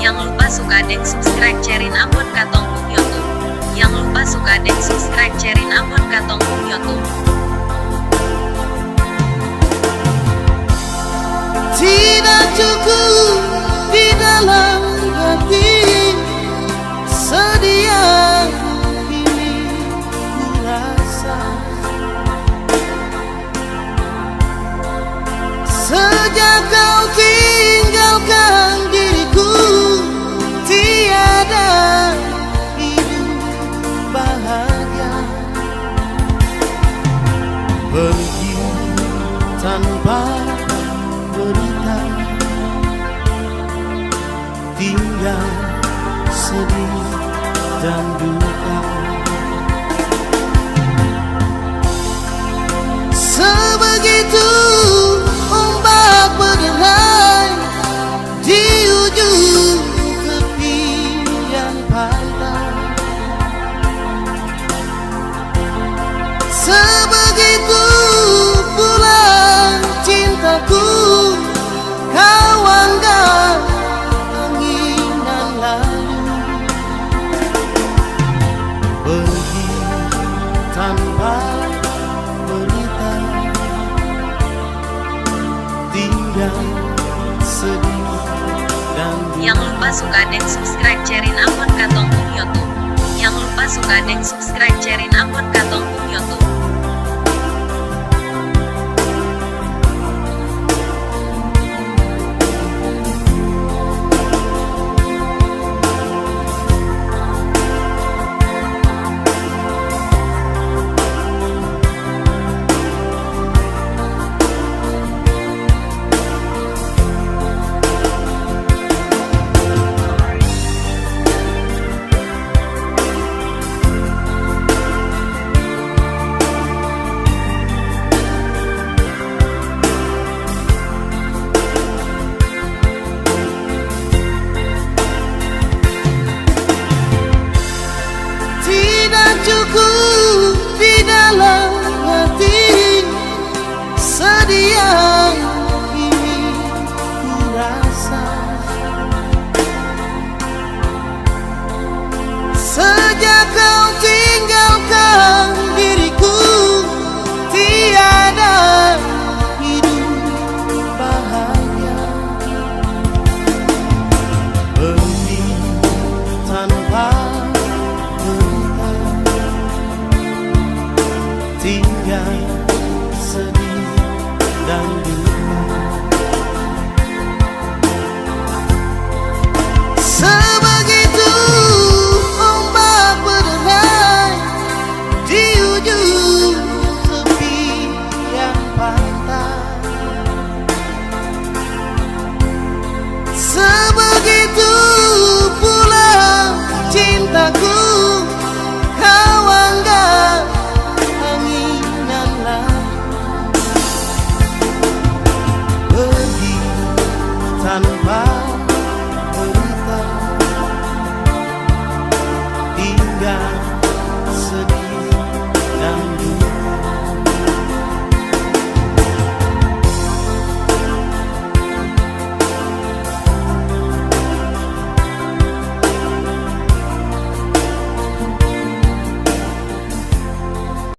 Yang lupa suka deng subscribe cerin ampun katong pung YouTube. Yang lupa suka deng subscribe cerin ampun katong pung YouTube. Tidak cukup di dalam hati, sedia ini ku rasa. Sejak kau tinggalkan diriku, tiada hidup bahagia. Pergi tanpa berita, tinggal sedih dan duka. Sebegitu ombak berdehai di ujung tepian pantai. Sebegitu pula cintaku, kau anggap anginan lalu. Pergi tanpa berita, tinggal sedih dan Yang lupa suka deng subscribe cerin ampun katong pung YouTube. Yang lupa suka deng subscribe cerin ampun katong pung YouTube.